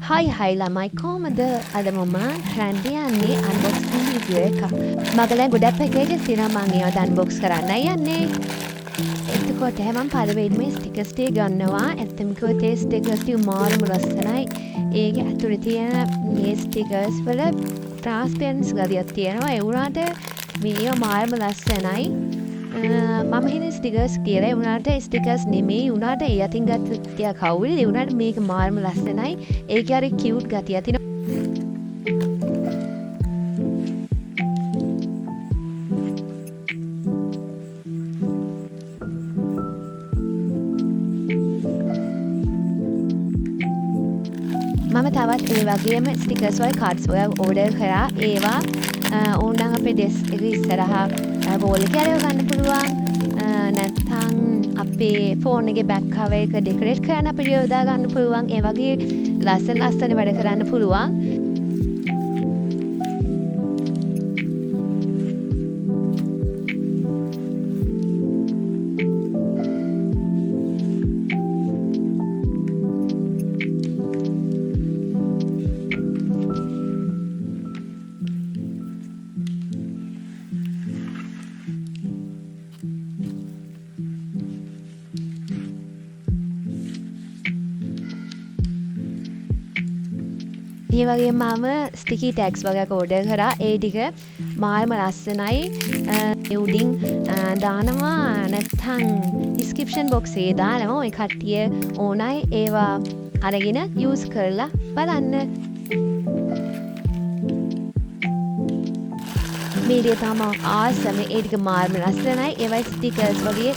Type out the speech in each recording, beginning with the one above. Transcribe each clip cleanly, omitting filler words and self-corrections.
හයි ළමයි කොහමද අද මම ට්‍රෙන්ඩ් යන්නේ අන්බොක්සින් වීඩියෝ එකක්. මගලෙන් ගොඩක් පැකේජස් තියෙනවා මම ඒවා අන්බොක්ස් කරන්නයි යන්නේ. එතකොට මම පළවෙනිම ස්ටිකර්ස් ටික ගන්නවා. ඇත්තම කිව්වොත් ඒ ස්ටිකර්ස් ටික මාරම ලස්සනයි. ඒකේ ඇතුලේ තියෙන මේ ස්ටිකර්ස් වල ට්‍රාන්ස්පරන්ස් ගතියක් තියෙනවා. ඒ වුණාට මේවා මාරම ලස්සනයි. මම හිතන්නේ ස්ටිකර්ස් කියලා. ඒ වුණාට ස්ටිකර්ස් නෙමෙයි. උනාට ඒ අතින් ගත්ත ටිකක් අවුල්. ඒ වුණාට මේක මාරම ලස්සනයි. ඒකේ අර කියුට් ගතියක් තියෙනවා. මම තවත් ඒ වගේම ස්ටිකර්ස් වල කාඩ්ස් වල ඕඩර් කරා. ඒවා ඕනනම් අපේ ඩෙස්ක් එක ඉස්සරහා වෝල් එකේ අරව ගන්න පුළුවන්. නැත්නම් අපේ ෆෝන් එකේ බෑක් කවර් එක ඩෙකොරේට් කරන්න අපිට යොදා ගන්න පුළුවන්. ඒ වගේ ලස්සන වැඩ කරන්න පුළුවන්. ඒ වගේ මම ස්ටිකි ටැග්ස් වගේක් ඕඩර් කරා. ඒ ටික මාරම ලස්සනයි. උඩින් දානවා නැත්නම් ඩිස්ක්‍රිප්ෂන් බොක්ස් එකේ දානවා. ඔය කට්ටිය ඕනයි ඒවා අරගෙන යූස් කරලා බලන්න. මේක තමයි ආසම. ඒ ටික මාරම ලස්සනයි. ඒවා ස්ටිකර්ස් වගේ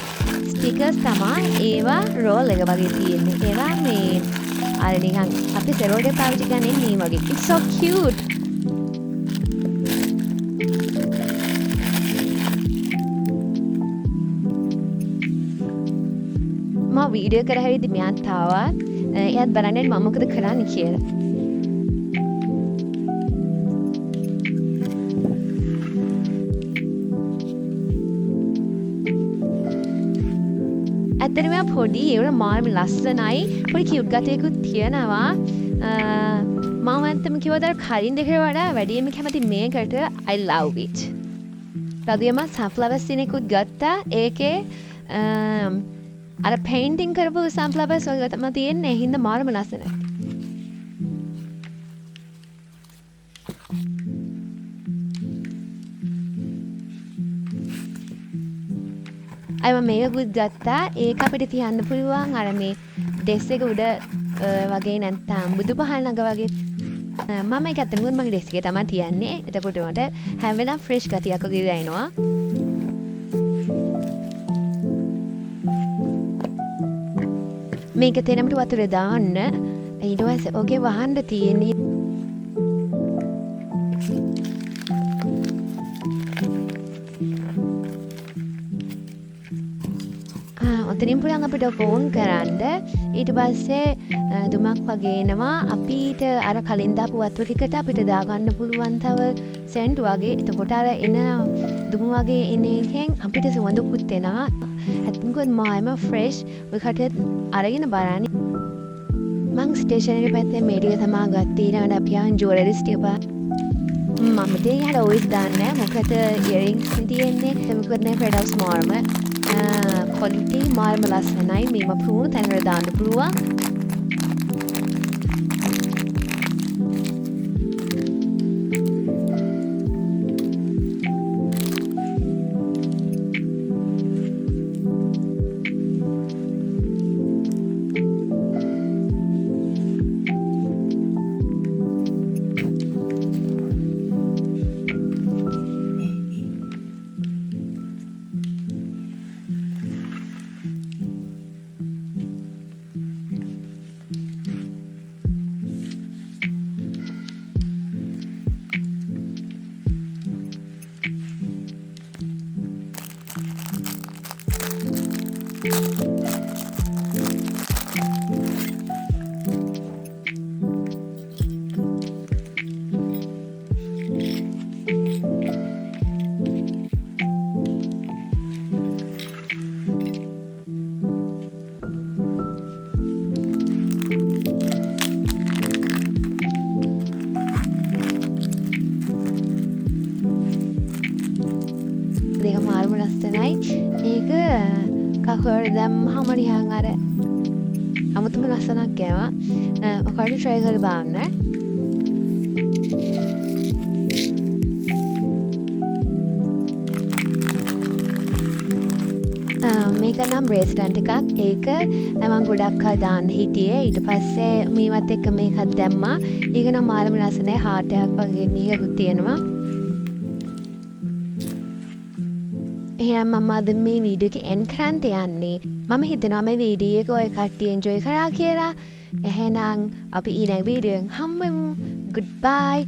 ස්ටිකර්ස් තමයි. ඒවා රෝල් එක වගේ තියෙන්නේ. ඒවා මේ අර නිකන් අපි සෙරෝඩ් එක පාවිච්චි කරන්නේ මේ වගේ. It's so cute. මම වීඩියෝ කර හැවිදි මෙයාත් ආවා. එයාත් බලන්නේ මම මොකද කරන්නේ කියලා. ඇත්තටම පොඩි ඒවල මාරම ලස්සනයි. පොඩි කියුට් ගතියකුත් තියෙනවා. මම ඇත්තම කිව්වොත් අර කලින් දෙකට වඩා වැඩියෙන්ම කැමති මේකට. I love it. වගේම sunflowers දිනෙකුත් ගත්තා. ඒකේ අර පේන්ටින් කරපු sunflowers වගේ තමයි තියෙන්නේ. ඒ හින්දා මාරම ලස්සනයි. අයම මේකුත් ගත්තා. ඒක අපිට තියන්න පුළුවන් අර මේ ඩෙස් එක උඩ වගේ නැත්නම් බුදු පහන් ළඟ වගේ. මම ඒක අතන මගේ ඩෙස් එකේ තමයි තියන්නේ. එතකොට මට හැම වෙලාවම ෆ්‍රෙෂ් ගතියක් වගේ දැනෙනවා. මේක තේනමට වතුර දාන්න. ඊට පස්සේ ඔගේ වහන්න තියෙන්නේ ඔතනින් පුළුවන් අපිට ෆෝන් කරන්න. ඊට පස්සේ දුමක් වගේ එනවා. අපිට අර කලින් දාපු වතුර ටිකට අපිට දාගන්න පුළුවන් තව සෙන්ට් වගේ. එතකොට අර එන දුම වගේ එන එකෙන් අපිට සුවඳකුත් එනවා. ඇත්තටම මායම ෆ්‍රෙෂ්. ඔය කටට අරගෙන බලන්න. මං ස්ටේෂනරි පැත්තේ මේ ටික තමයි ගත්තේ. ඊළඟට අපි ආන් ජුවලරිස් ටික බලන්න. මම ඉතින් යාර ඔයිස් දාන්නේ. මොකද ඉයරින්ග්ස් තියෙන්නේ. මොකද නේ ෆෙඩ් හවුස් මාරම quality මාරම ලස්සනයි. මේව පුරුණු තැනකට දාන්න පුළුවන්. තමයි ඒක කකරදම් හමරි හං අර අමුතුම ලස්සනක් ගෑවා ඔකට ට්‍රයි කරලා බලන්න මේක නම් බ්‍රේස්ලන්ට් එකක් ඒක මම ගොඩක් කල් දාන්න හිටියේ ඊට පස්සේ මේවත් එක්ක මේකත් දැම්මා ඒක නම් මාළම ලස්සනයි හાર્ට් එකක් වගේ නිකකුත් තියෙනවා එහෙනම් මම අද මේ වීඩියෝ එක එන්ඩ් කරන්න යන්නේ මම හිතනවා මේ වීඩියෝ එක ඔය කට්ටිය එන්ජොයි කරා කියලා එහෙනම් අපි ඊළඟ වීඩියෝ එකෙන් හම්බෙමු goodbye